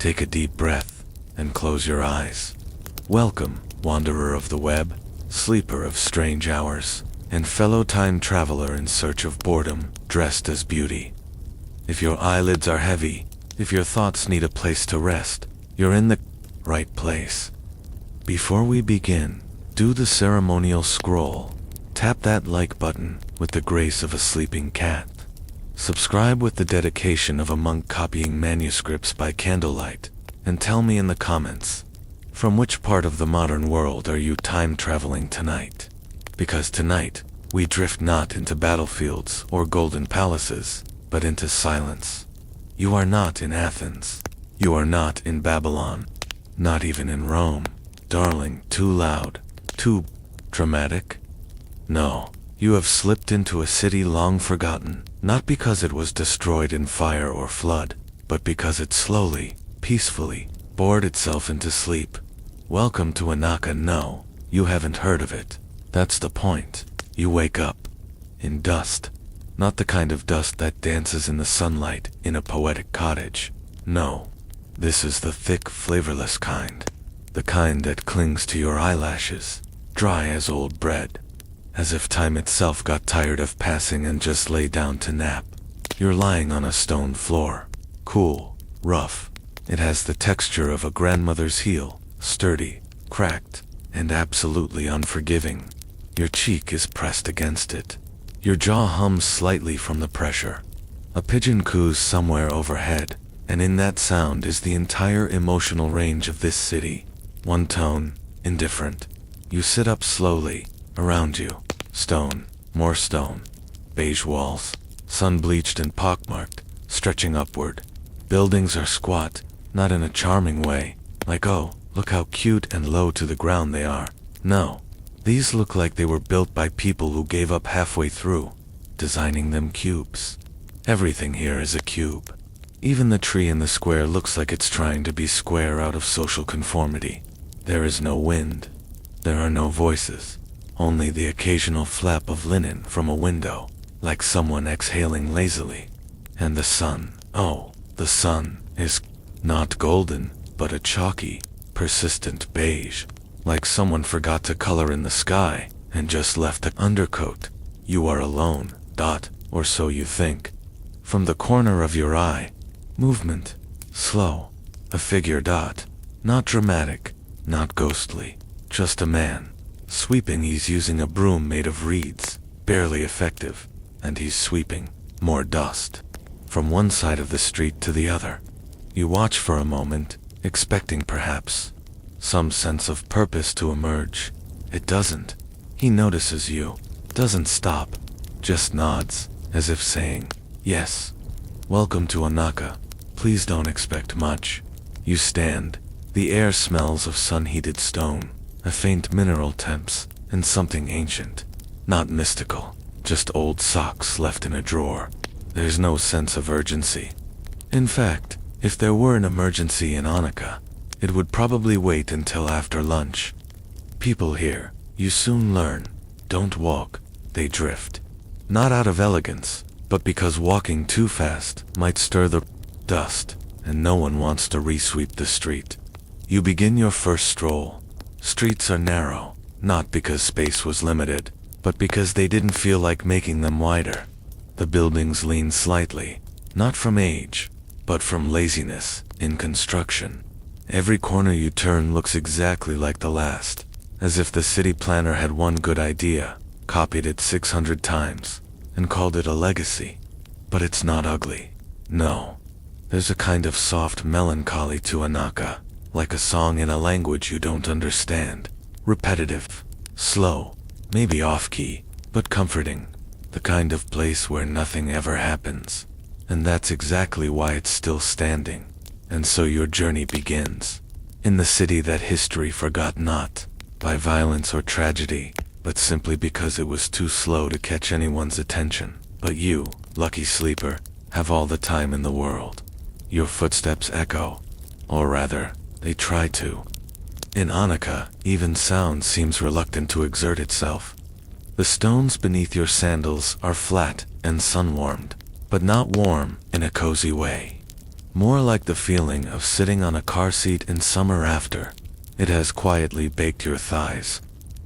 take a deep breath and close your eyes. Welcome, wanderer of the web, sleeper of strange hours, and fellow time traveler in search of boredom, dressed as beauty. If your eyelids are heavy, if your thoughts need a place to rest, you're in the right place. Before we begin, do the ceremonial scroll. Tap that like button with the grace of a sleeping cat. Subscribe with the dedication of a monk copying manuscripts by candlelight, and tell me in the comments, from which part of the modern world are you time traveling tonight? Because tonight, we drift not into battlefields or golden palaces, but into silence. You are not in Athens. You are not in Babylon. Not even in Rome. Darling, too loud, too dramatic? No, you have slipped into a city long forgotten, not because it was destroyed in fire or flood, but because it slowly, peacefully, bored itself into sleep. Welcome to Anaka. No, you haven't heard of it. That's the point. You wake up in dust. Not the kind of dust that dances in the sunlight in a poetic cottage. No, this is the thick, flavorless kind. The kind that clings to your eyelashes, dry as old bread. As if time itself got tired of passing and just lay down to nap. You're lying on a stone floor. Cool, rough. It has the texture of a grandmother's heel, sturdy, cracked, and absolutely unforgiving. Your cheek is pressed against it. Your jaw hums slightly from the pressure. A pigeon coos somewhere overhead, and in that sound is the entire emotional range of this city. One tone, indifferent. You sit up slowly. Around you, stone, more stone, beige walls, sun-bleached and pockmarked, stretching upward. Buildings are squat, not in a charming way, like oh, look how cute and low to the ground they are. No, these look like they were built by people who gave up halfway through, designing them cubes. Everything here is a cube. Even the tree in the square looks like it's trying to be square out of social conformity. There is no wind. There are no voices. Only the occasional flap of linen from a window, like someone exhaling lazily. And the sun, oh, the sun, is not golden, but a chalky, persistent beige, like someone forgot to color in the sky and just left the undercoat. You are alone, or so you think. From the corner of your eye, movement, slow, a figure, not dramatic, not ghostly, just a man. Sweeping. He's using a broom made of reeds, barely effective, and he's sweeping more dust from one side of the street to the other. You watch for a moment, expecting perhaps some sense of purpose to emerge. It doesn't. He notices you, doesn't stop, just nods, as if saying, yes. Welcome to Anaka. Please don't expect much. You stand. The air smells of sun-heated stone. A faint mineral temps, and something ancient. Not mystical, just old socks left in a drawer. There's no sense of urgency. In fact, if there were an emergency in Anaka, it would probably wait until after lunch. People here, you soon learn, don't walk, they drift. Not out of elegance, but because walking too fast might stir the dust, and no one wants to re-sweep the street. You begin your first stroll. Streets are narrow, not because space was limited, but because they didn't feel like making them wider. The buildings lean slightly, not from age, but from laziness in construction. Every corner you turn looks exactly like the last, as if the city planner had one good idea, copied it 600 times, and called it a legacy. But it's not ugly. No. There's a kind of soft melancholy to Anaka. Like a song in a language you don't understand. Repetitive, slow, maybe off-key, but comforting. The kind of place where nothing ever happens. And that's exactly why it's still standing. And so your journey begins. In the city that history forgot not, by violence or tragedy, but simply because it was too slow to catch anyone's attention. But you, lucky sleeper, have all the time in the world. Your footsteps echo. Or rather, they try to. In Anaka, even sound seems reluctant to exert itself. The stones beneath your sandals are flat and sun-warmed, but not warm in a cozy way. More like the feeling of sitting on a car seat in summer after it has quietly baked your thighs.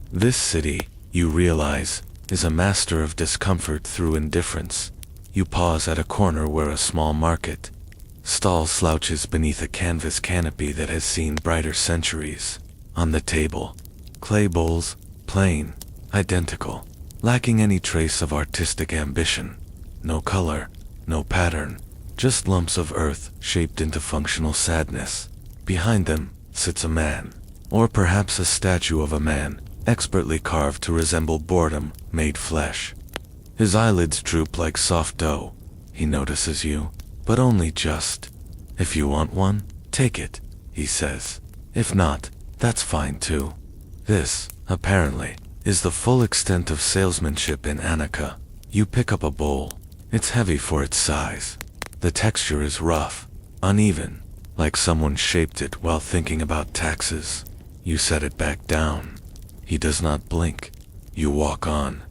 This city, you realize, is a master of discomfort through indifference. You pause at a corner where a small market stall slouches beneath a canvas canopy that has seen brighter centuries. On the table, clay bowls, plain, identical, lacking any trace of artistic ambition. No color, no pattern, just lumps of earth shaped into functional sadness. Behind them sits a man, or perhaps a statue of a man, expertly carved to resemble boredom made flesh. His eyelids droop like soft dough. He notices you, but only just. If you want one, take it, he says. If not, that's fine too. This, apparently, is the full extent of salesmanship in Anaka. You pick up a bowl. It's heavy for its size. The texture is rough, uneven, like someone shaped it while thinking about taxes. You set it back down. He does not blink. You walk on.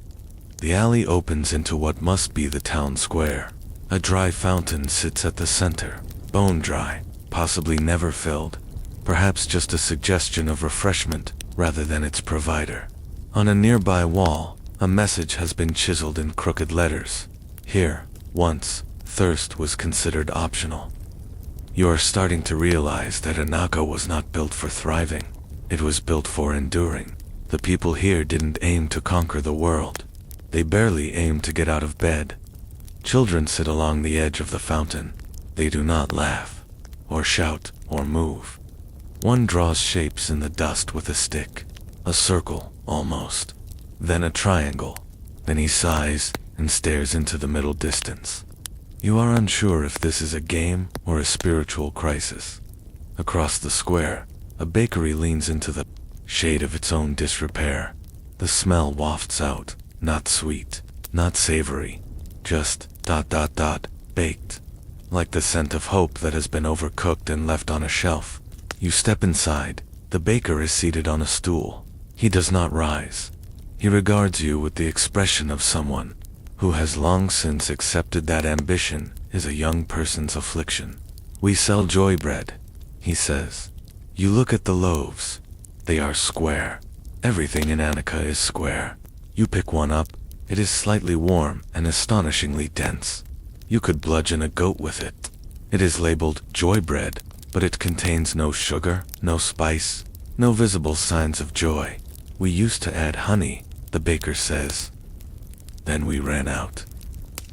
The alley opens into what must be the town square. A dry fountain sits at the center, bone dry, possibly never filled. Perhaps just a suggestion of refreshment rather than its provider. On a nearby wall, a message has been chiseled in crooked letters. Here, once, thirst was considered optional. You are starting to realize that Anaka was not built for thriving. It was built for enduring. The people here didn't aim to conquer the world. They barely aimed to get out of bed. Children sit along the edge of the fountain. They do not laugh, or shout, or move. One draws shapes in the dust with a stick. A circle, almost. Then a triangle. Then he sighs and stares into the middle distance. You are unsure if this is a game or a spiritual crisis. Across the square, a bakery leans into the shade of its own disrepair. The smell wafts out, not sweet, not savory, just ... baked. Like the scent of hope that has been overcooked and left on a shelf. You step inside. The baker is seated on a stool. He does not rise. He regards you with the expression of someone who has long since accepted that ambition is a young person's affliction. We sell joy bread, he says. You look at the loaves. They are square. Everything in Anaka is square. You pick one up. It is slightly warm and astonishingly dense. You could bludgeon a goat with it. It is labeled joy bread, but it contains no sugar, no spice, no visible signs of joy. We used to add honey, the baker says. Then we ran out.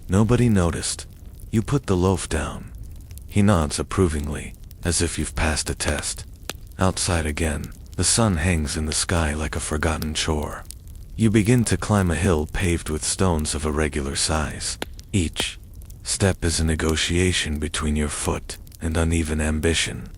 Nobody noticed. You put the loaf down. He nods approvingly, as if you've passed a test. Outside again, the sun hangs in the sky like a forgotten chore. You begin to climb a hill paved with stones of irregular size. Each step is a negotiation between your foot and uneven ambition.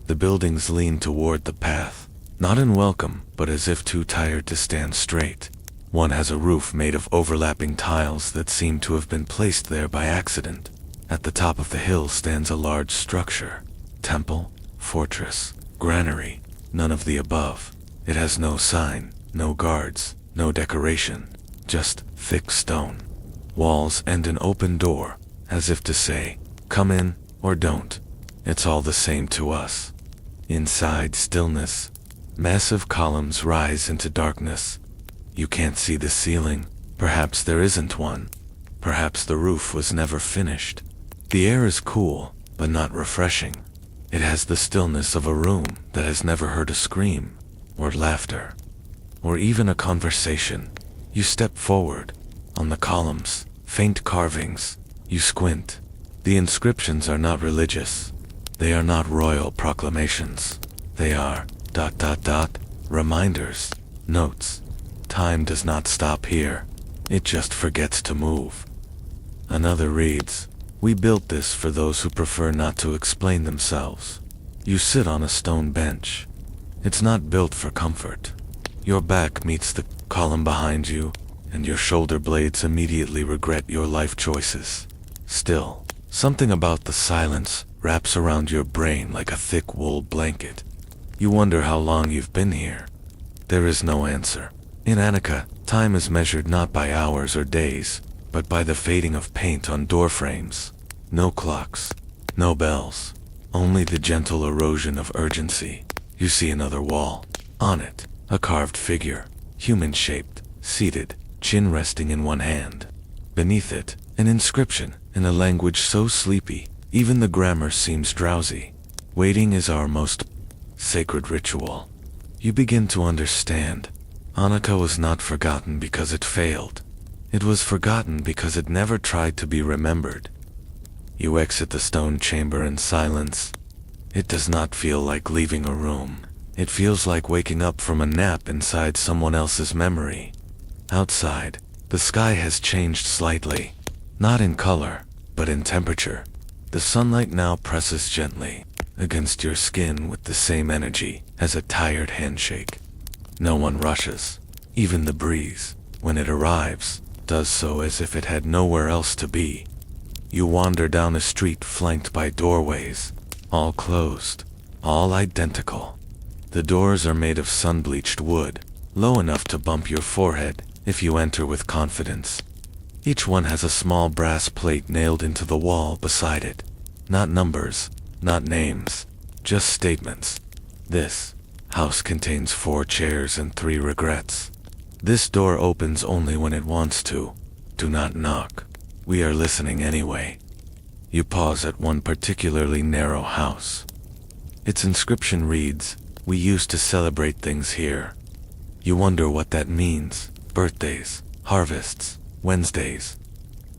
The buildings lean toward the path, not in welcome, but as if too tired to stand straight. One has a roof made of overlapping tiles that seem to have been placed there by accident. At the top of the hill stands a large structure. Temple, fortress, granary, none of the above. It has no sign, no guards, no decoration, just thick stone. Walls and an open door, as if to say, come in or don't. It's all the same to us. Inside, stillness. Massive columns rise into darkness. You can't see the ceiling. Perhaps there isn't one. Perhaps the roof was never finished. The air is cool, but not refreshing. It has the stillness of a room that has never heard a scream, or laughter, or even a conversation. You step forward. On the columns, faint carvings. You squint. The inscriptions are not religious. They are not royal proclamations. They are ... reminders, notes. Time does not stop here. It just forgets to move. Another reads, we built this for those who prefer not to explain themselves. You sit on a stone bench. It's not built for comfort. Your back meets the column behind you, and your shoulder blades immediately regret your life choices. Still, something about the silence wraps around your brain like a thick wool blanket. You wonder how long you've been here. There is no answer. In Anaka, time is measured not by hours or days, but by the fading of paint on door frames. No clocks, No bells. Only the gentle erosion of urgency. You see another wall. On it, a carved figure, human-shaped, seated, chin resting in one hand. Beneath it, an inscription, in a language so sleepy, even the grammar seems drowsy. Waiting is our most sacred ritual. You begin to understand. Anaka was not forgotten because it failed. It was forgotten because it never tried to be remembered. You exit the stone chamber in silence. It does not feel like leaving a room. It feels like waking up from a nap inside someone else's memory. Outside, the sky has changed slightly. Not in color, but in temperature. The sunlight now presses gently against your skin with the same energy as a tired handshake. No one rushes. Even the breeze, when it arrives, does so as if it had nowhere else to be. You wander down a street flanked by doorways, all closed, all identical. The doors are made of sun-bleached wood, low enough to bump your forehead if you enter with confidence. Each one has a small brass plate nailed into the wall beside it. Not numbers, not names, just statements. This house contains 4 chairs and 3 regrets. This door opens only when it wants to. Do not knock. We are listening anyway. You pause at one particularly narrow house. Its inscription reads, "We used to celebrate things here." You wonder what that means. Birthdays, harvests, Wednesdays.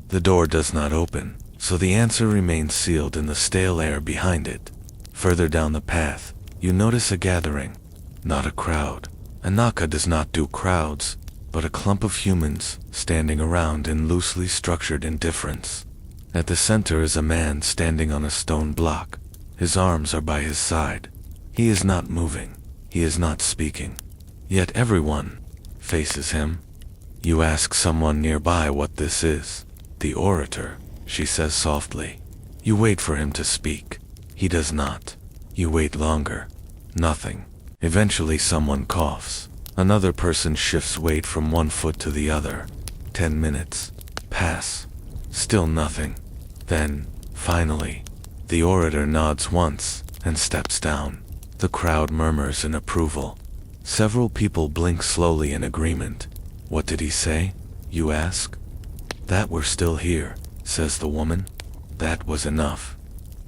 The door does not open, so the answer remains sealed in the stale air behind it. Further down the path, you notice a gathering, not a crowd. Anaka does not do crowds, but a clump of humans standing around in loosely structured indifference. At the center is a man standing on a stone block. His arms are by his side. He is not moving. He is not speaking. Yet everyone faces him. You ask someone nearby what this is. "The orator," she says softly. You wait for him to speak. He does not. You wait longer. Nothing. Eventually someone coughs. Another person shifts weight from one foot to the other. 10 minutes pass. Still nothing. Then, finally, the orator nods once and steps down. The crowd murmurs in approval. Several people blink slowly in agreement. "What did he say?" you ask. "That we're still here," says the woman. That was enough.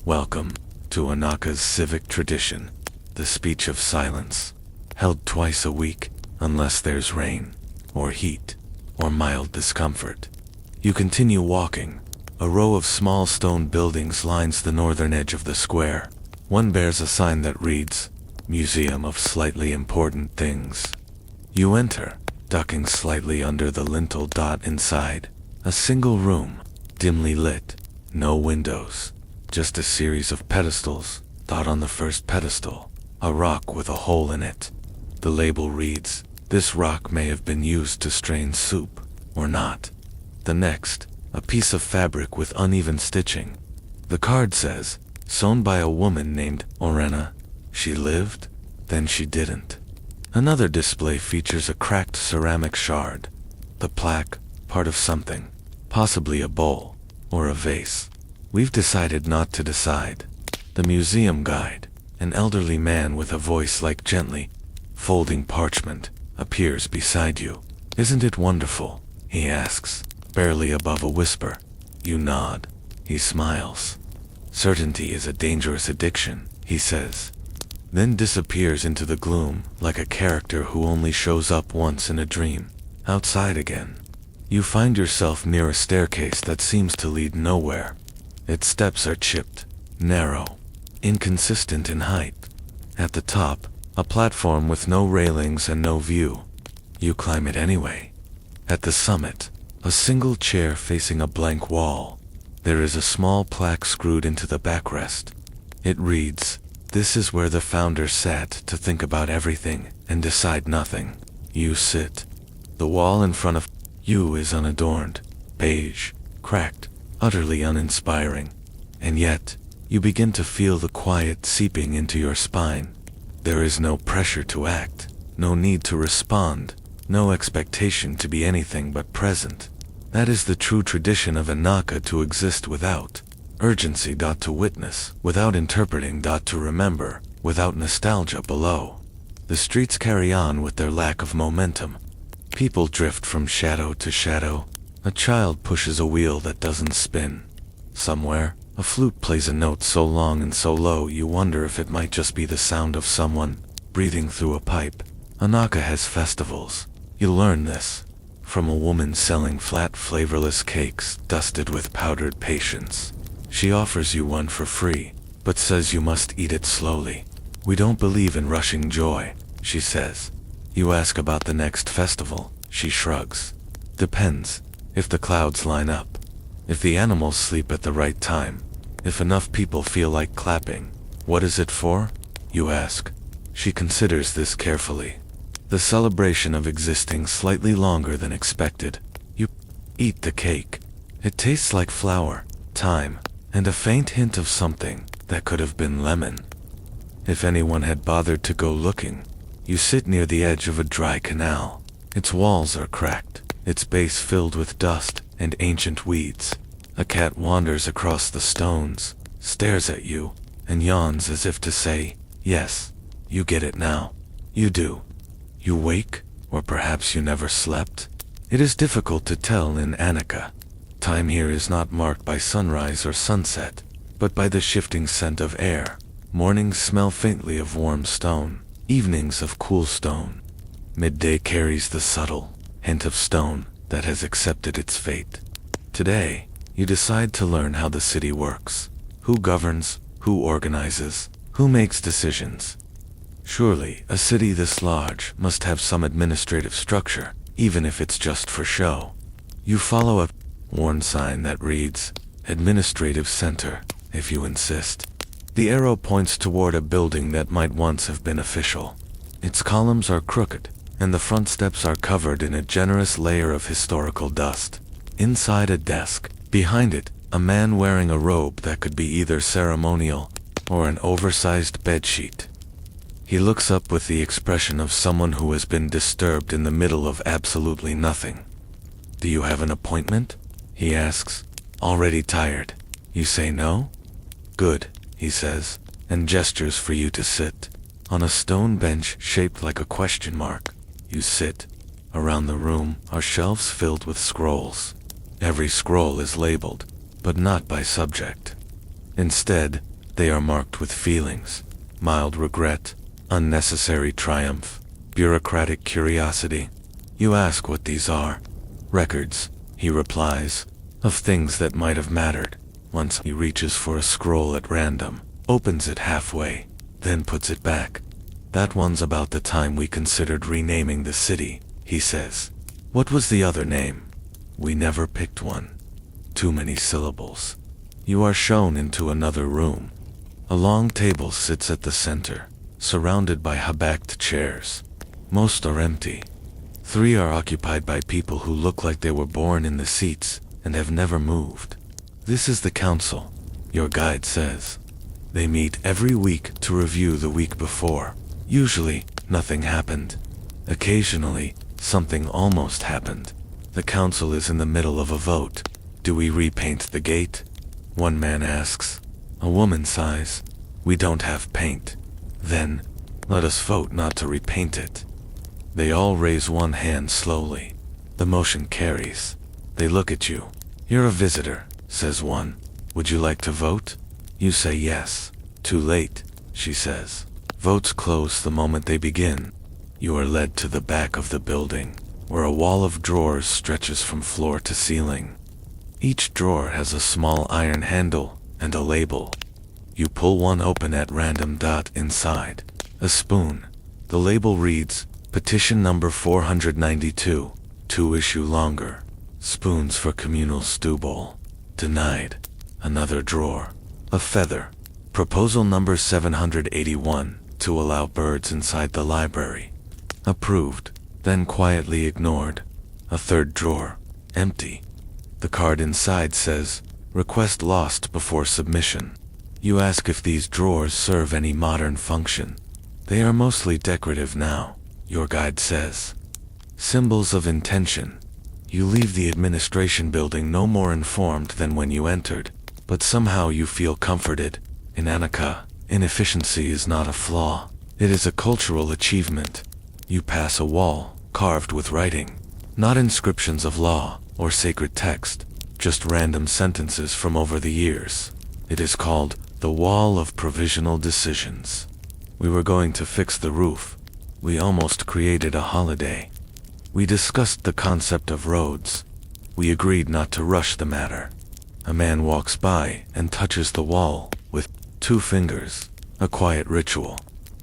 Welcome to Anaka's civic tradition, the speech of silence, held twice a week, unless there's rain, or heat, or mild discomfort. You continue walking. A row of small stone buildings lines the northern edge of the square. One bears a sign that reads, "Museum of Slightly Important Things." You enter, ducking slightly under the lintel. Inside, a single room, dimly lit, no windows, just a series of pedestals. On the first pedestal, a rock with a hole in it. The label reads, "This rock may have been used to strain soup, or not." The next, a piece of fabric with uneven stitching. The card says, "Sewn by a woman named Orena. She lived, then she didn't." Another display features a cracked ceramic shard. The plaque, part of something, possibly a bowl, or a vase. We've decided not to decide. The museum guide, an elderly man with a voice like gently folding parchment, appears beside you. "Isn't it wonderful?" he asks, barely above a whisper. You nod. He smiles. "Certainty is a dangerous addiction," he says, then disappears into the gloom like a character who only shows up once in a dream. Outside again. You find yourself near a staircase that seems to lead nowhere. Its steps are chipped, narrow, inconsistent in height. At the top, a platform with no railings and no view. You climb it anyway. At the summit, a single chair facing a blank wall. There is a small plaque screwed into the backrest. It reads, "This is where the founder sat to think about everything and decide nothing." You sit. The wall in front of you is unadorned, beige, cracked, utterly uninspiring. And yet, you begin to feel the quiet seeping into your spine. There is no pressure to act, no need to respond, no expectation to be anything but present. That is the true tradition of Anaka, to exist without urgency. To witness, without interpreting. To remember, without nostalgia below. The streets carry on with their lack of momentum. People drift from shadow to shadow. A child pushes a wheel that doesn't spin. Somewhere, a flute plays a note so long and so low you wonder if it might just be the sound of someone breathing through a pipe. Anaka has festivals. You learn this from a woman selling flat, flavorless cakes dusted with powdered patience. She offers you one for free, but says you must eat it slowly. We don't believe in rushing joy, she says. You ask about the next festival. She shrugs. Depends. If the clouds line up. If the animals sleep at the right time. If enough people feel like clapping. What is it for? You ask. She considers this carefully. The celebration of existing slightly longer than expected. You eat the cake. It tastes like flour, thyme, and a faint hint of something that could have been lemon. If anyone had bothered to go looking. You sit near the edge of a dry canal. Its walls are cracked, its base filled with dust and ancient weeds. A cat wanders across the stones, stares at you, and yawns as if to say, yes, you get it now. You do. You wake, or perhaps you never slept? It is difficult to tell in Anaka. Time here is not marked by sunrise or sunset, but by the shifting scent of air. Mornings smell faintly of warm stone, evenings of cool stone. Midday carries the subtle hint of stone that has accepted its fate. Today, you decide to learn how the city works. Who governs, who organizes, who makes decisions. Surely, a city this large must have some administrative structure, even if it's just for show. You follow a worn sign that reads, Administrative Center, if you insist. The arrow points toward a building that might once have been official. Its columns are crooked, and the front steps are covered in a generous layer of historical dust. Inside a desk, behind it, a man wearing a robe that could be either ceremonial or an oversized bedsheet. He looks up with the expression of someone who has been disturbed in the middle of absolutely nothing. Do you have an appointment? He asks. Already tired. You say no? Good, he says, and gestures for you to sit. On a stone bench shaped like a question mark. You sit. Around the room are shelves filled with scrolls. Every scroll is labeled, but not by subject. Instead, they are marked with feelings. Mild regret, unnecessary triumph, bureaucratic curiosity. You ask what these are. Records, he replies, of things that might have mattered. Once he reaches for a scroll at random, opens it halfway, then puts it back. That one's about the time we considered renaming the city, he says. What was the other name? We never picked one. Too many syllables. You are shown into another room. A long table sits at the center, surrounded by high-backed chairs. Most are empty. 3 are occupied by people who look like they were born in the seats and have never moved. This is the council, your guide says. They meet every week to review the week before. Usually, nothing happened. Occasionally, something almost happened. The council is in the middle of a vote. Do we repaint the gate? One man asks. A woman sighs. We don't have paint. Then, let us vote not to repaint it. They all raise one hand slowly. The motion carries. They look at you. You're a visitor, says one. Would you like to vote? You say yes. Too late, she says. Votes close the moment they begin. You are led to the back of the building, where a wall of drawers stretches from floor to ceiling. Each drawer has a small iron handle and a label. You pull one open at random. Inside, a spoon. The label reads, Petition number 492, 2 issue longer. Spoons for communal stew bowl. Denied. Another drawer. A feather. Proposal number 781, to allow birds inside the library. Approved, then quietly ignored. A third drawer. Empty. The card inside says, Request lost before submission. You ask if these drawers serve any modern function. They are mostly decorative now, your guide says. Symbols of intention. You leave the administration building no more informed than when you entered, but somehow you feel comforted. In Anaka, inefficiency is not a flaw. It is a cultural achievement. You pass a wall, carved with writing. Not inscriptions of law or sacred text, just random sentences from over the years. It is called the Wall of Provisional Decisions. We were going to fix the roof. We almost created a holiday. We discussed the concept of roads. We agreed not to rush the matter. A man walks by and touches the wall with 2 fingers, a quiet ritual.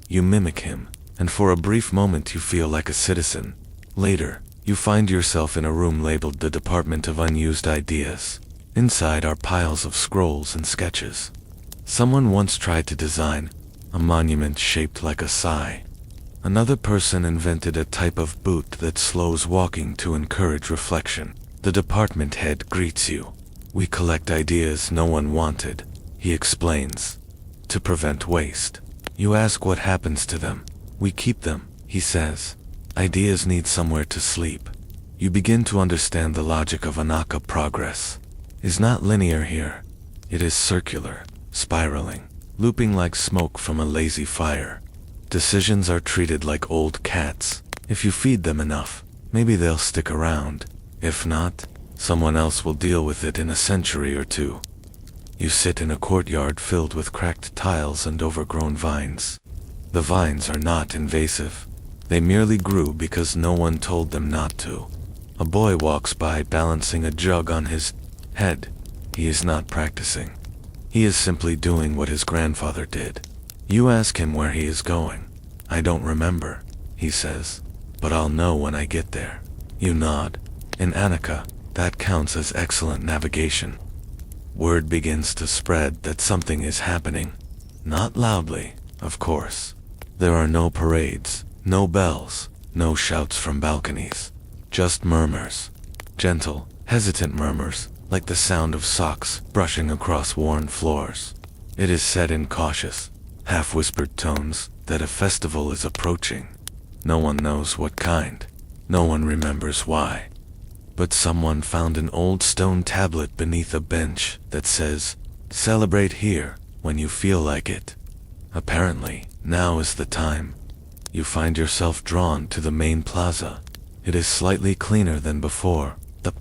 You mimic him, and for a brief moment you feel like a citizen. Later, you find yourself in a room labeled the Department of Unused Ideas. Inside are piles of scrolls and sketches. Someone once tried to design a monument shaped like a sigh. Another person invented a type of boot that slows walking to encourage reflection. The department head greets you. We collect ideas no one wanted, he explains, to prevent waste. You ask what happens to them. We keep them, he says. Ideas need somewhere to sleep. You begin to understand the logic of Anaka progress. Is not linear here. It is circular, spiraling, looping like smoke from a lazy fire. Decisions are treated like old cats. If you feed them enough, maybe they'll stick around. If not, someone else will deal with it in a century or 2. You sit in a courtyard filled with cracked tiles and overgrown vines. The vines are not invasive. They merely grew because no one told them not to. A boy walks by balancing a jug on his head. He is not practicing. He is simply doing what his grandfather did. You ask him where he is going. I don't remember, he says, but I'll know when I get there. You nod. In Anaka, that counts as excellent navigation. Word begins to spread that something is happening. Not loudly, of course. There are no parades, no bells, no shouts from balconies. Just murmurs. Gentle, hesitant murmurs, like the sound of socks brushing across worn floors. It is said in cautious, half-whispered tones that a festival is approaching. No one knows what kind. No one remembers why. But someone found an old stone tablet beneath a bench that says, "Celebrate here when you feel like it." Apparently, now is the time. You find yourself drawn to the main plaza. It is slightly cleaner than before. The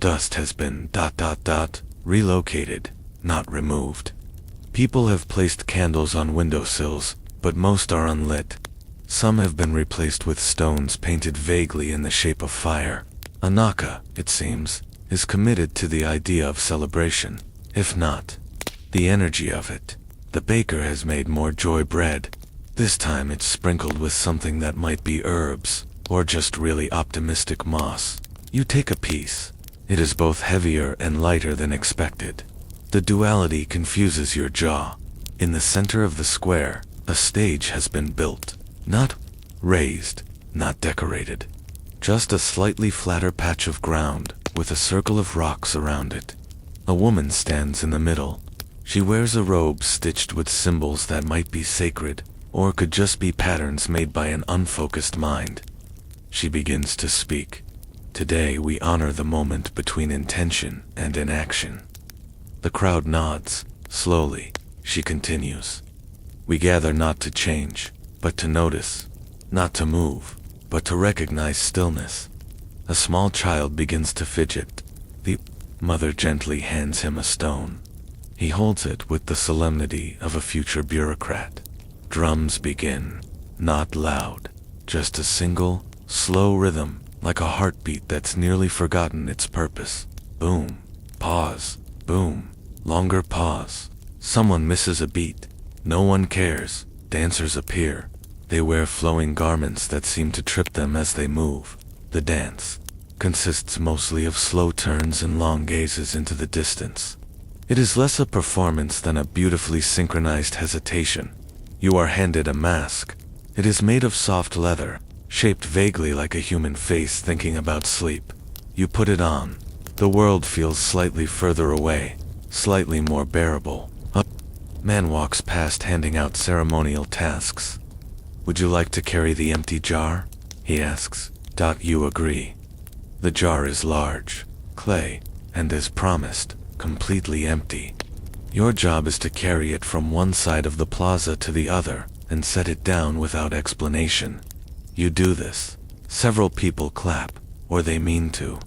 dust has been relocated, not removed. People have placed candles on windowsills, but most are unlit. Some have been replaced with stones painted vaguely in the shape of fire. Anaka, it seems, is committed to the idea of celebration. If not, the energy of it. The baker has made more joy bread. This time it's sprinkled with something that might be herbs, or just really optimistic moss. You take a piece. It is both heavier and lighter than expected. The duality confuses your jaw. In the center of the square, a stage has been built. Not raised, not decorated. Just a slightly flatter patch of ground, with a circle of rocks around it. A woman stands in the middle. She wears a robe stitched with symbols that might be sacred, or could just be patterns made by an unfocused mind. She begins to speak. Today we honor the moment between intention and inaction. The crowd nods. Slowly, she continues. We gather not to change, but to notice. Not to move, but to recognize stillness. A small child begins to fidget. The mother gently hands him a stone. He holds it with the solemnity of a future bureaucrat. Drums begin. Not loud, just a single, slow rhythm, like a heartbeat that's nearly forgotten its purpose. Boom. Pause. Boom. Longer pause. Someone misses a beat. No one cares. Dancers appear. They wear flowing garments that seem to trip them as they move. The dance consists mostly of slow turns and long gazes into the distance. It is less a performance than a beautifully synchronized hesitation. You are handed a mask. It is made of soft leather, shaped vaguely like a human face thinking about sleep. You put it on. The world feels slightly further away, slightly more bearable. A man walks past handing out ceremonial tasks. Would you like to carry the empty jar? He asks. You agree. The jar is large, clay, and as promised, completely empty. Your job is to carry it from one side of the plaza to the other and set it down without explanation. You do this. Several people clap, or they mean to.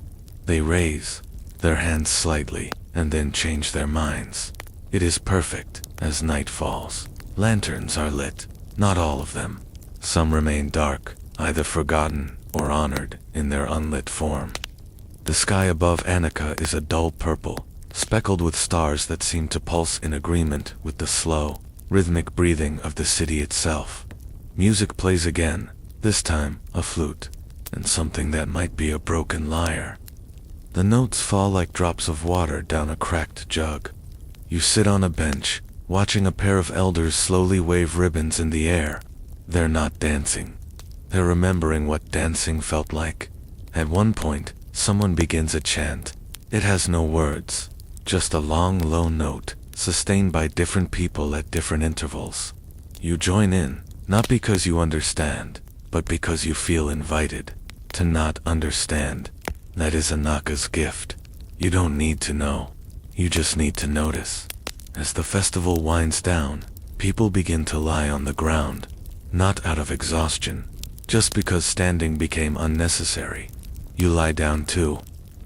They raise their hands slightly and then change their minds. It is perfect. As night falls, lanterns are lit. Not all of them. Some remain dark, either forgotten or honored in their unlit form. The sky above Anaka is a dull purple, speckled with stars that seem to pulse in agreement with the slow, rhythmic breathing of the city itself. Music plays again, this time a flute, and something that might be a broken lyre. The notes fall like drops of water down a cracked jug. You sit on a bench, watching a pair of elders slowly wave ribbons in the air. They're not dancing. They're remembering what dancing felt like. At one point, someone begins a chant. It has no words, just a long, low note, sustained by different people at different intervals. You join in, not because you understand, but because you feel invited. To not understand, that is Anaka's gift. You don't need to know. You just need to notice. As the festival winds down, people begin to lie on the ground, not out of exhaustion, just because standing became unnecessary. You lie down too.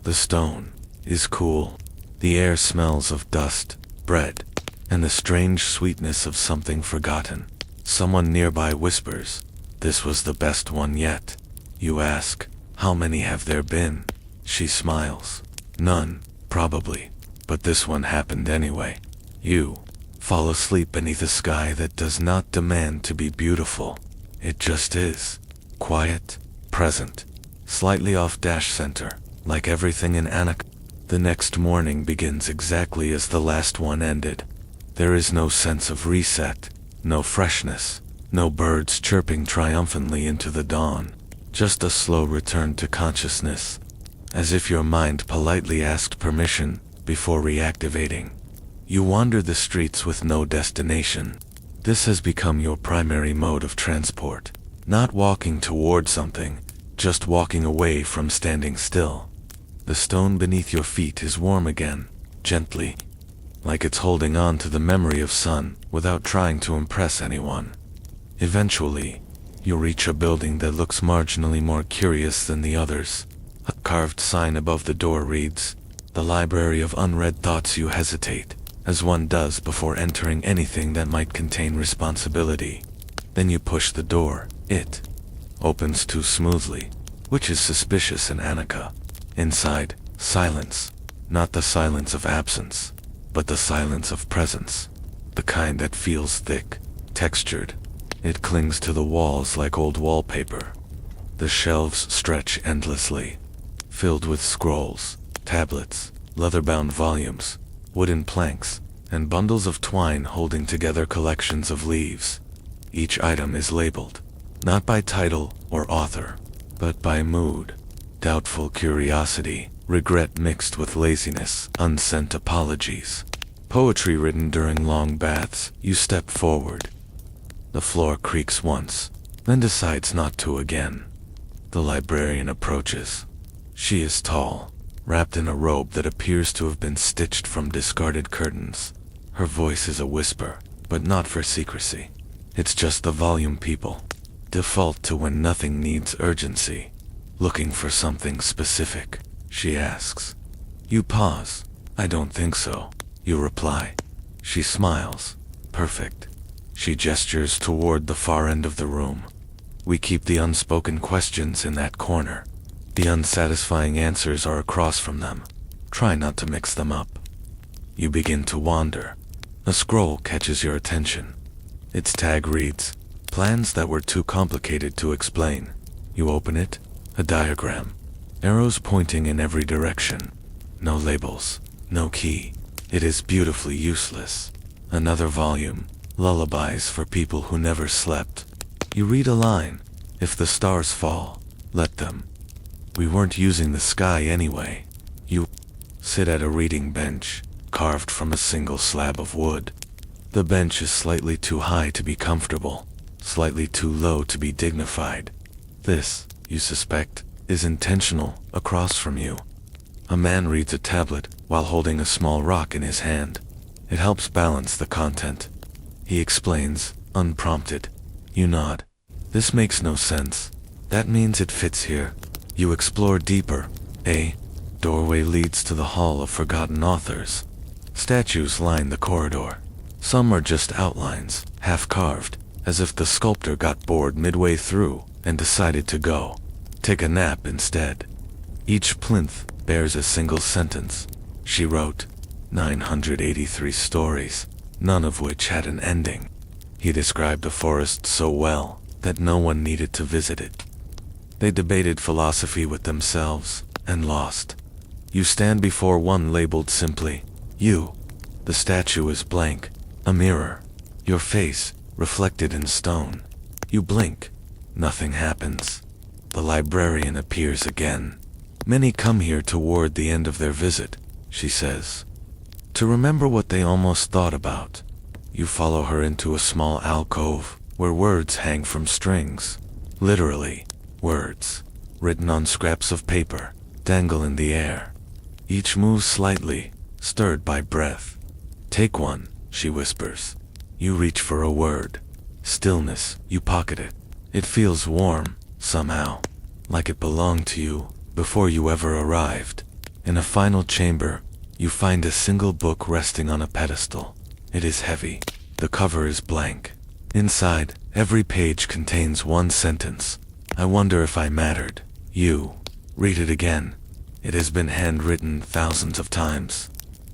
The stone is cool. The air smells of dust, bread, and the strange sweetness of something forgotten. Someone nearby whispers, "This was the best one yet." You ask, "How many have there been?" She smiles. "None, probably, but this one happened anyway." You fall asleep beneath a sky that does not demand to be beautiful. It just is. Quiet, present, slightly off center, like everything in Anaka. The next morning begins exactly as the last one ended. There is no sense of reset, no freshness, no birds chirping triumphantly into the dawn. Just a slow return to consciousness, as if your mind politely asked permission before reactivating. You wander the streets with no destination. This has become your primary mode of transport. Not walking toward something, just walking away from standing still. The stone beneath your feet is warm again, gently, like it's holding on to the memory of sun without trying to impress anyone. Eventually, you reach a building that looks marginally more curious than the others. A carved sign above the door reads, "The Library of Unread Thoughts." You hesitate, as one does before entering anything that might contain responsibility. Then you push the door. It opens too smoothly, which is suspicious in Anaka. Inside, silence. Not the silence of absence, but the silence of presence. The kind that feels thick, textured. It clings to the walls like old wallpaper. The shelves stretch endlessly, filled with scrolls, tablets, leather-bound volumes, wooden planks, and bundles of twine holding together collections of leaves. Each item is labeled, not by title or author, but by mood. Doubtful curiosity, regret mixed with laziness, unsent apologies. Poetry written during long baths. You step forward. The floor creaks once, then decides not to again. The librarian approaches. She is tall, wrapped in a robe that appears to have been stitched from discarded curtains. Her voice is a whisper, but not for secrecy. It's just the volume people. Default to when nothing needs urgency. Looking for something specific, she asks. You pause. I don't think so, you reply. She smiles. Perfect. She gestures toward the far end of the room. We keep the unspoken questions in that corner. The unsatisfying answers are across from them. Try not to mix them up. You begin to wander. A scroll catches your attention. Its tag reads, "Plans that were too complicated to explain." You open it. A diagram. Arrows pointing in every direction. No labels. No key. It is beautifully useless. Another volume. Lullabies for people who never slept. You read a line. If the stars fall, let them. We weren't using the sky anyway. You sit at a reading bench, carved from a single slab of wood. The bench is slightly too high to be comfortable, slightly too low to be dignified. This, you suspect, is intentional. Across from you, a man reads a tablet while holding a small rock in his hand. It helps balance the content. He explains, unprompted. You nod. This makes no sense. That means it fits here. You explore deeper. A doorway leads to the Hall of Forgotten Authors. Statues line the corridor. Some are just outlines, half-carved, as if the sculptor got bored midway through and decided to go take a nap instead. Each plinth bears a single sentence. She wrote 983 stories, none of which had an ending. He described the forest so well that no one needed to visit it. They debated philosophy with themselves and lost. You stand before one labeled simply, you. The statue is blank, a mirror. Your face, reflected in stone. You blink. Nothing happens. The librarian appears again. Many come here toward the end of their visit, she says, to remember what they almost thought about. You follow her into a small alcove where words hang from strings. Literally, words, written on scraps of paper, dangle in the air. Each moves slightly, stirred by breath. Take one, she whispers. You reach for a word. Stillness, you pocket it. It feels warm, somehow, like it belonged to you before you ever arrived. In a final chamber, you find a single book resting on a pedestal. It is heavy. The cover is blank. Inside, every page contains one sentence. I wonder if I mattered. You. Read it again. It has been handwritten thousands of times.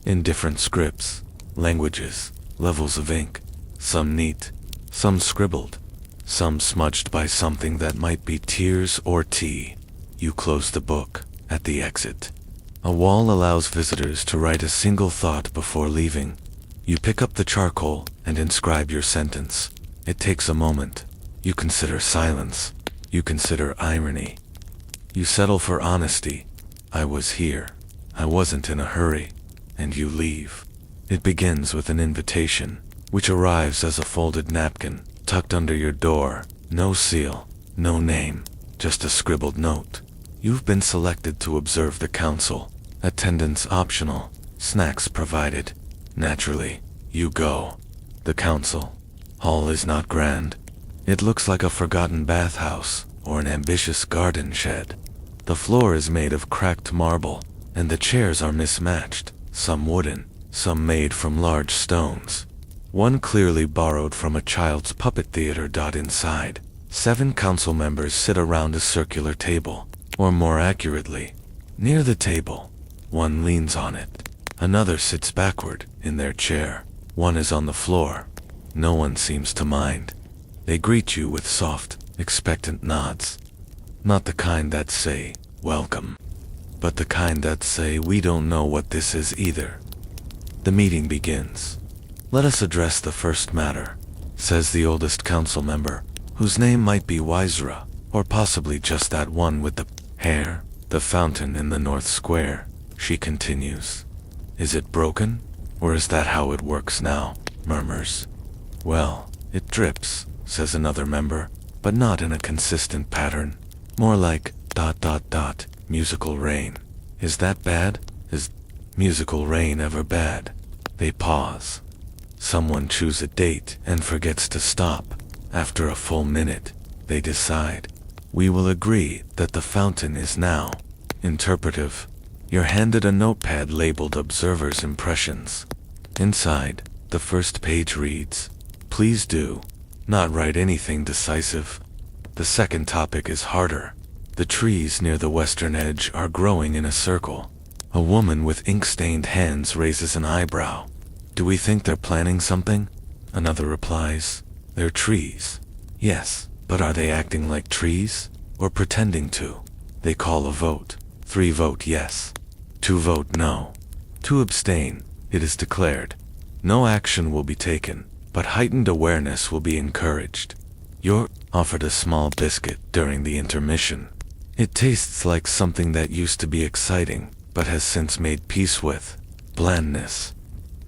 In different scripts, languages, levels of ink. Some neat, some scribbled, some smudged by something that might be tears or tea. You close the book at the exit. A wall allows visitors to write a single thought before leaving. You pick up the charcoal and inscribe your sentence. It takes a moment. You consider silence. You consider irony. You settle for honesty. I was here. I wasn't in a hurry. And you leave. It begins with an invitation, which arrives as a folded napkin, tucked under your door. No seal, no name, just a scribbled note. You've been selected to observe the council. Attendance optional, snacks provided. Naturally, you go. The council hall is not grand. It looks like a forgotten bathhouse or an ambitious garden shed. The floor is made of cracked marble, and the chairs are mismatched, some wooden, some made from large stones. One clearly borrowed from a child's puppet theater. Inside, 7 council members sit around a circular table, or more accurately, near the table. One leans on it. Another sits backward in their chair. One is on the floor. No one seems to mind. They greet you with soft, expectant nods. Not the kind that say, welcome, but the kind that say, we don't know what this is either. The meeting begins. Let us address the first matter, says the oldest council member, whose name might be Wisera, or possibly just that one with the hair. The fountain in the North Square, she continues. Is it broken? Or is that how it works now? Murmurs. Well, it drips, says another member, but not in a consistent pattern. More like ... musical rain. Is that bad? Is musical rain ever bad? They pause. Someone chooses a date and forgets to stop. After a full minute, they decide. We will agree that the fountain is now interpretive. You're handed a notepad labeled Observer's Impressions. Inside, the first page reads, please do not write anything decisive. The second topic is harder. The trees near the western edge are growing in a circle. A woman with ink-stained hands raises an eyebrow. Do we think they're planning something? Another replies, they're trees. Yes, but are they acting like trees? Or pretending to? They call a vote. 3 vote yes. 2 vote no. 2 abstain. It is declared. No action will be taken, but heightened awareness will be encouraged. You're offered a small biscuit during the intermission. It tastes like something that used to be exciting, but has since made peace with blandness.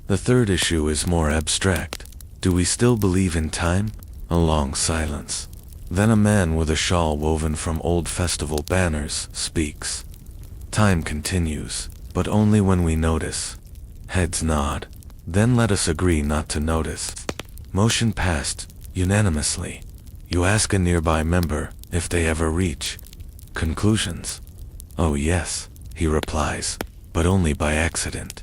The third issue is more abstract. Do we still believe in time? A long silence. Then a man with a shawl woven from old festival banners speaks. Time continues, but only when we notice. Heads nod. Then let us agree not to notice. Motion passed, unanimously. You ask a nearby member if they ever reach conclusions. Oh yes, he replies, but only by accident.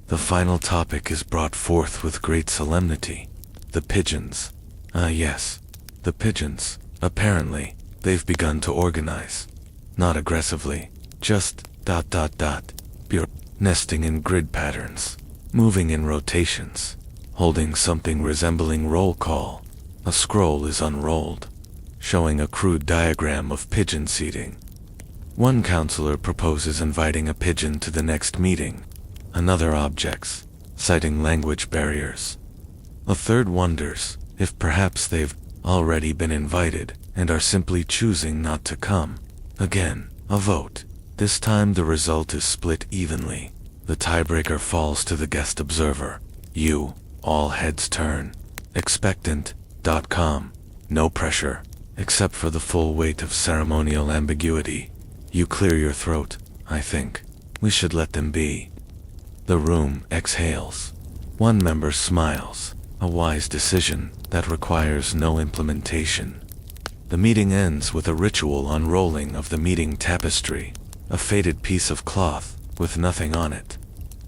The final topic is brought forth with great solemnity. The pigeons. Ah yes, the pigeons. Apparently, they've begun to organize. Not aggressively, just ... pure nesting in grid patterns, moving in rotations, holding something resembling roll call. A scroll is unrolled, showing a crude diagram of pigeon seating. One counselor proposes inviting a pigeon to the next meeting. Another objects, citing language barriers. A third wonders if perhaps they've already been invited and are simply choosing not to come. Again, a vote. This time the result is split evenly. The tiebreaker falls to the guest observer. You, all heads turn. Expectant.com. No pressure, except for the full weight of ceremonial ambiguity. You clear your throat, I think. We should let them be. The room exhales. One member smiles, a wise decision that requires no implementation. The meeting ends with a ritual unrolling of the meeting tapestry, a faded piece of cloth with nothing on it.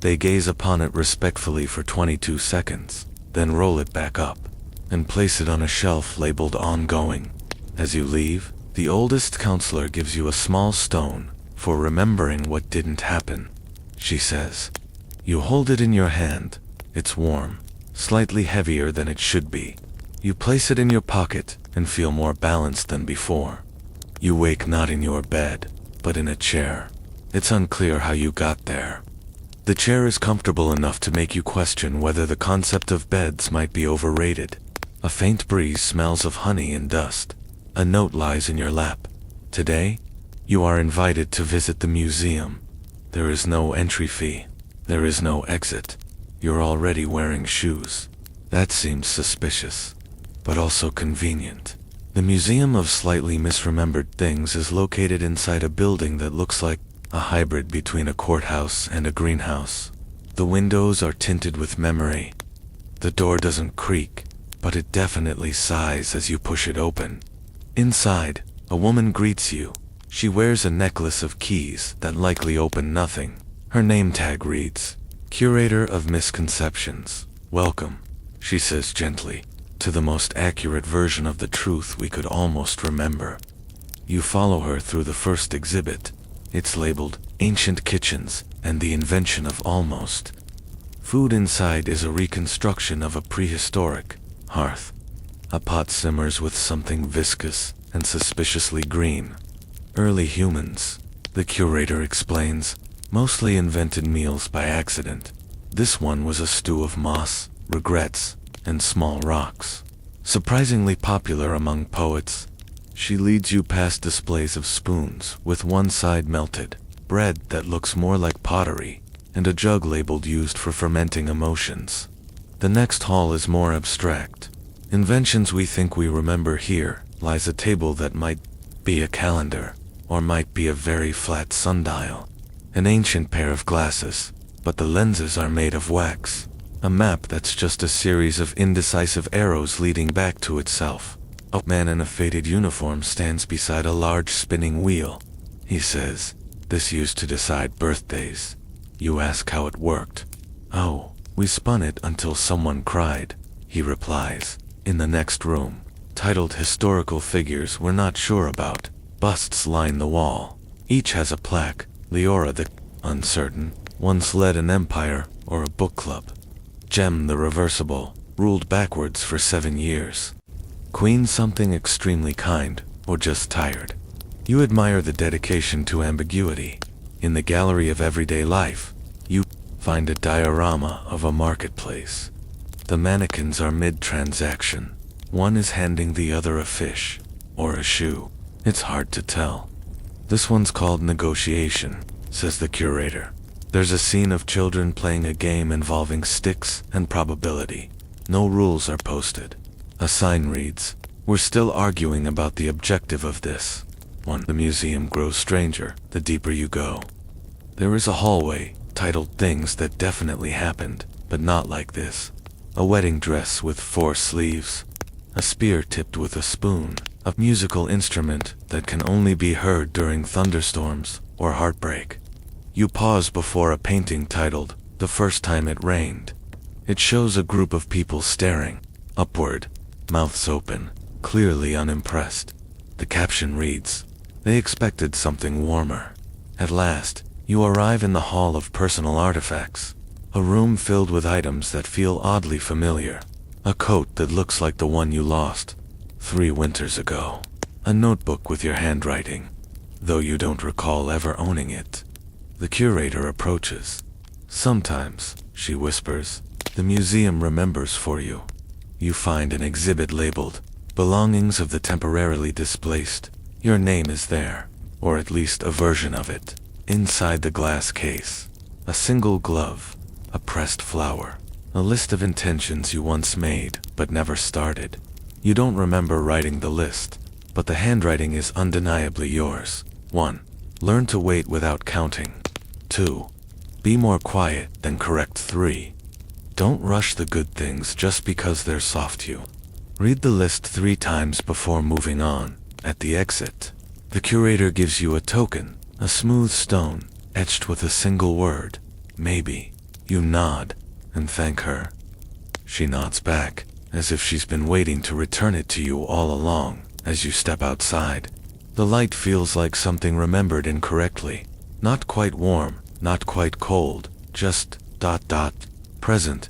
They gaze upon it respectfully for 22 seconds, then roll it back up and place it on a shelf labeled ongoing. As you leave, the oldest counselor gives you a small stone for remembering what didn't happen. She says, you hold it in your hand. It's warm, slightly heavier than it should be. You place it in your pocket and feel more balanced than before. You wake not in your bed, but in a chair. It's unclear how you got there. The chair is comfortable enough to make you question whether the concept of beds might be overrated. A faint breeze smells of honey and dust. A note lies in your lap. Today, you are invited to visit the museum. There is no entry fee. There is no exit. You're already wearing shoes. That seems suspicious, but also convenient. The Museum of Slightly Misremembered Things is located inside a building that looks like a hybrid between a courthouse and a greenhouse. The windows are tinted with memory. The door doesn't creak, but it definitely sighs as you push it open. Inside, a woman greets you. She wears a necklace of keys that likely open nothing. Her name tag reads, Curator of Misconceptions. Welcome, she says gently, to the most accurate version of the truth we could almost remember. You follow her through the first exhibit. It's labeled Ancient Kitchens and the Invention of Almost. Food inside is a reconstruction of a prehistoric hearth. A pot simmers with something viscous and suspiciously green. Early humans, the curator explains, mostly invented meals by accident. This one was a stew of moss, regrets, and small rocks. Surprisingly popular among poets. She leads you past displays of spoons with one side melted, bread that looks more like pottery, and a jug labeled used for fermenting emotions. The next hall is more abstract. Inventions we think we remember. Here lies a table that might be a calendar, or might be a very flat sundial. An ancient pair of glasses, but the lenses are made of wax. A map that's just a series of indecisive arrows leading back to itself. A man in a faded uniform stands beside a large spinning wheel. He says, this used to decide birthdays. You ask how it worked. Oh, we spun it until someone cried, he replies. In the next room, titled Historical Figures We're Not Sure About, busts line the wall. Each has a plaque. Leora the Uncertain once led an empire or a book club. Gem the Reversible ruled backwards for 7 years. Queen something extremely kind, or just tired. You admire the dedication to ambiguity. In the gallery of everyday life, you find a diorama of a marketplace. The mannequins are mid-transaction. One is handing the other a fish, or a shoe. It's hard to tell. This one's called Negotiation, says the curator. There's a scene of children playing a game involving sticks and probability. No rules are posted. A sign reads, we're still arguing about the objective of this. 1. The museum grows stranger the deeper you go. There is a hallway, titled Things That Definitely Happened. but not like this. A wedding dress with 4 sleeves. A spear tipped with a spoon. A musical instrument that can only be heard during thunderstorms or heartbreak. You pause before a painting titled, "The First Time It Rained." It shows a group of people staring upward, mouths open, clearly unimpressed. The caption reads, "They expected something warmer." At last, you arrive in the Hall of Personal Artifacts. A room filled with items that feel oddly familiar. A coat that looks like the one you lost 3 winters ago. A notebook with your handwriting, though you don't recall ever owning it. The curator approaches. "Sometimes," she whispers, "the museum remembers for you." You find an exhibit labeled, "Belongings of the Temporarily Displaced." Your name is there, or at least a version of it. Inside the glass case, a single glove, a pressed flower, a list of intentions you once made but never started. You don't remember writing the list, but the handwriting is undeniably yours. 1. Learn to wait without counting. 2. Be more quiet than correct. 3. Don't rush the good things just because they're soft to you. Read the list 3 times before moving on. At the exit, the curator gives you a token, a smooth stone, etched with a single word, "Maybe." You nod and thank her. She nods back, as if she's been waiting to return it to you all along. As you step outside, the light feels like something remembered incorrectly. Not quite warm, not quite cold, just ... present ...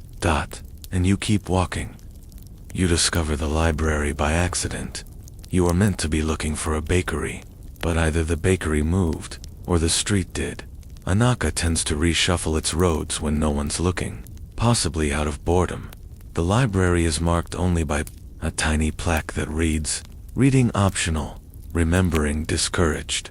and you keep walking. You discover the library by accident. You were meant to be looking for a bakery, but either the bakery moved, or the street did. Anaka tends to reshuffle its roads when no one's looking, possibly out of boredom. The library is marked only by a tiny plaque that reads, "Reading optional, remembering discouraged."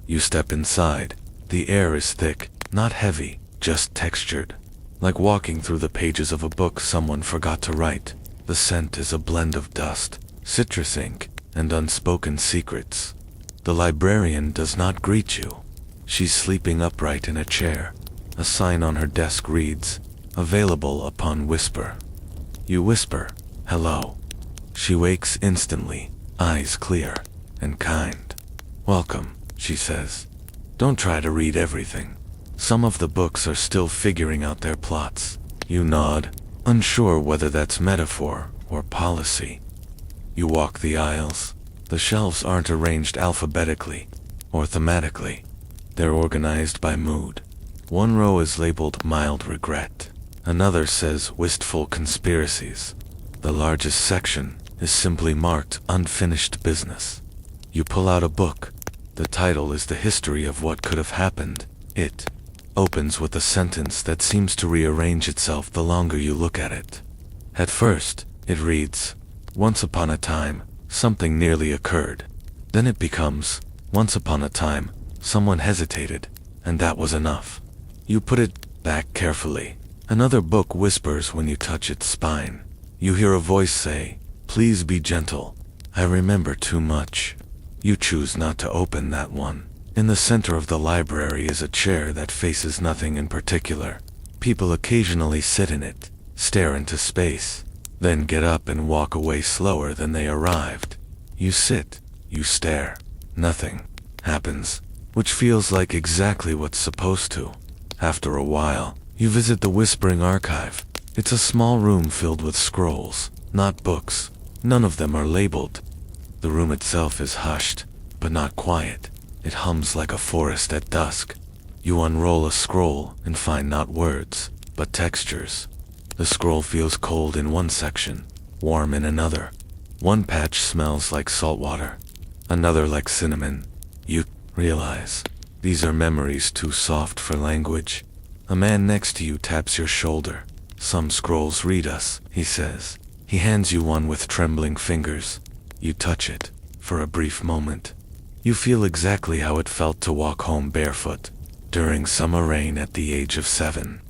You step inside. The air is thick, not heavy, just textured, like walking through the pages of a book someone forgot to write. The scent is a blend of dust, citrus ink, and unspoken secrets. The librarian does not greet you. She's sleeping upright in a chair. A sign on her desk reads, "Available upon whisper." You whisper, "Hello." She wakes instantly, eyes clear and kind. "Welcome," she says. "Don't try to read everything. Some of the books are still figuring out their plots." You nod, unsure whether that's metaphor or policy. You walk the aisles. The shelves aren't arranged alphabetically or thematically. They're organized by mood. One row is labeled "Mild Regret." Another says "Wistful Conspiracies." The largest section is simply marked "Unfinished Business." You pull out a book. The title is "The History of What Could Have Happened." It opens with a sentence that seems to rearrange itself the longer you look at it. At first, it reads, "Once upon a time, something nearly occurred." Then it becomes, "Once upon a time, someone hesitated, and that was enough." You put it back carefully. Another book whispers when you touch its spine. You hear a voice say, "Please be gentle. I remember too much." You choose not to open that one. In the center of the library is a chair that faces nothing in particular. People occasionally sit in it, stare into space, then get up and walk away slower than they arrived. You sit, you stare. Nothing happens, which feels like exactly what's supposed to. After a while, you visit the Whispering Archive. It's a small room filled with scrolls, not books. None of them are labeled. The room itself is hushed, but not quiet. It hums like a forest at dusk. You unroll a scroll and find not words, but textures. The scroll feels cold in one section, warm in another. One patch smells like salt water, another like cinnamon. You realize these are memories too soft for language. A man next to you taps your shoulder. "Some scrolls read us," he says. He hands you one with trembling fingers. You touch it. For a brief moment, you feel exactly how it felt to walk home barefoot during summer rain at the age of 7.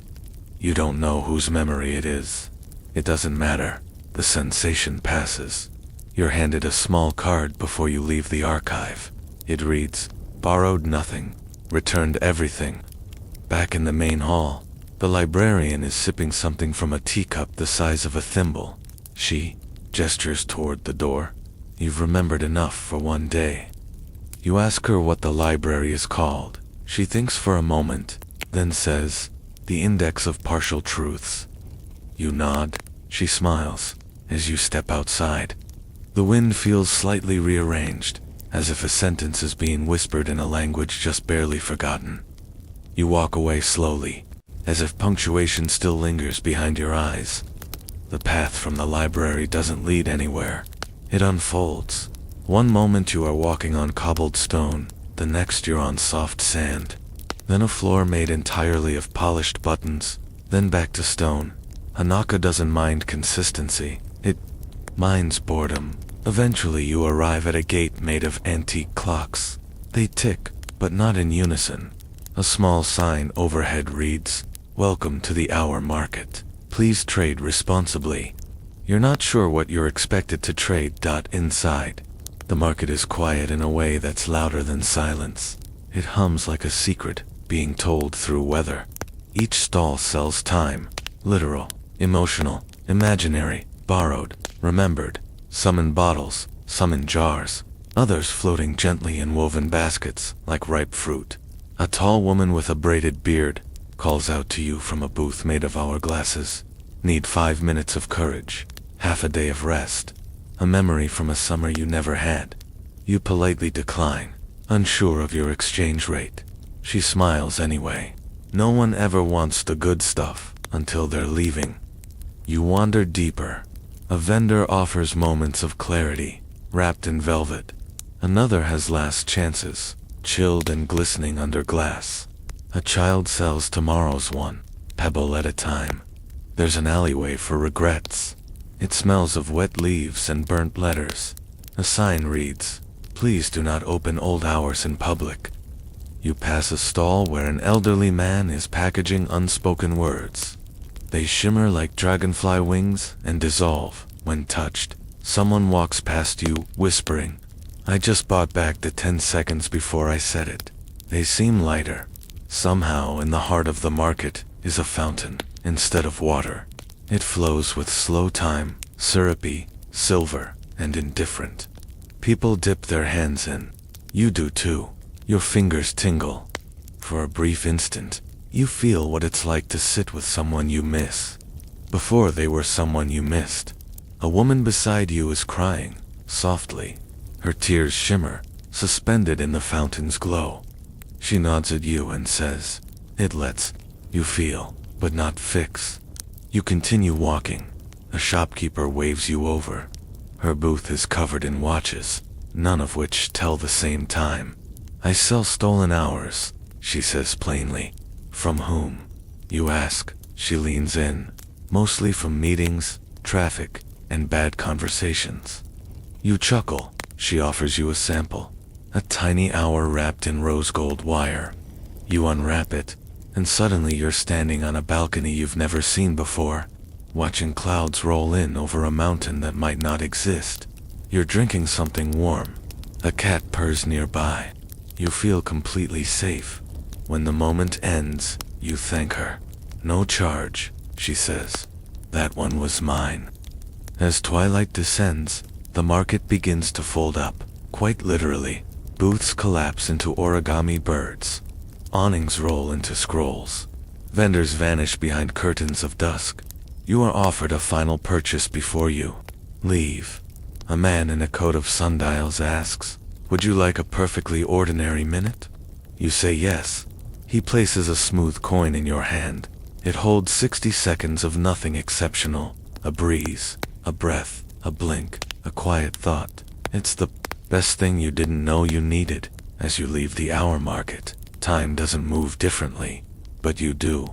You don't know whose memory it is. It doesn't matter. The sensation passes. You're handed a small card before you leave the archive. It reads, "Borrowed nothing, returned everything." Back in the main hall, The librarian is sipping something from a teacup the size of a thimble. She gestures toward the door. You've remembered enough for one day. You ask her what the library is called. She thinks for a moment, then says, "The Index of Partial Truths." You nod. She smiles as you step outside. The wind feels slightly rearranged, as if a sentence is being whispered in a language just barely forgotten. You walk away slowly, as if punctuation still lingers behind your eyes. The path from the library doesn't lead anywhere. It unfolds. One moment you are walking on cobbled stone, the next you're on soft sand. Then a floor made entirely of polished buttons, then back to stone. Anaka doesn't mind consistency. It minds boredom. Eventually you arrive at a gate made of antique clocks. They tick, but not in unison. A small sign overhead reads, "Welcome to the Hour Market. Please trade responsibly." You're not sure what you're expected to trade. Inside, the market is quiet in a way that's louder than silence. It hums like a secret being told through weather. Each stall sells time, literal, emotional, imaginary, borrowed, remembered, some in bottles, some in jars, others floating gently in woven baskets like ripe fruit. A tall woman with a braided beard calls out to you from a booth made of hourglasses. Need 5 minutes of courage, half a day of rest, a memory from a summer you never had. You politely decline, unsure of your exchange rate. She smiles anyway. No one ever wants the good stuff until they're leaving. You wander deeper. A vendor offers moments of clarity, wrapped in velvet. Another has last chances, chilled and glistening under glass. A child sells tomorrow's one, pebble at a time. There's an alleyway for regrets. It smells of wet leaves and burnt letters. A sign reads, "Please do not open old hours in public." You pass a stall where an elderly man is packaging unspoken words. They shimmer like dragonfly wings and dissolve when touched. Someone walks past you, whispering, "I just bought back the 10 seconds before I said it." They seem lighter. Somehow, in the heart of the market is a fountain instead of water. It flows with slow time, syrupy, silver, and indifferent. People dip their hands in. You do too. Your fingers tingle. For a brief instant, you feel what it's like to sit with someone you miss. Before they were someone you missed. A woman beside you is crying, softly. Her tears shimmer, suspended in the fountain's glow. She nods at you and says, "It lets you feel, but not fix." You continue walking. A shopkeeper waves you over. Her booth is covered in watches, none of which tell the same time. "I sell stolen hours," she says plainly. "From whom?" You ask. She leans in. "Mostly from meetings, traffic, and bad conversations." You chuckle. She offers you a sample. A tiny hour wrapped in rose gold wire. You unwrap it, and suddenly you're standing on a balcony you've never seen before, watching clouds roll in over a mountain that might not exist. You're drinking something warm. A cat purrs nearby. You feel completely safe. When the moment ends, you thank her. "No charge," she says. "That one was mine." As twilight descends, the market begins to fold up, quite literally. Booths collapse into origami birds. Awnings roll into scrolls. Vendors vanish behind curtains of dusk. You are offered a final purchase before you leave. A man in a coat of sundials asks, "Would you like a perfectly ordinary minute?" You say yes. He places a smooth coin in your hand. It holds 60 seconds of nothing exceptional. A breeze, a breath, a blink, a quiet thought. It's the best thing you didn't know you needed. As you leave the hour market, time doesn't move differently, but you do.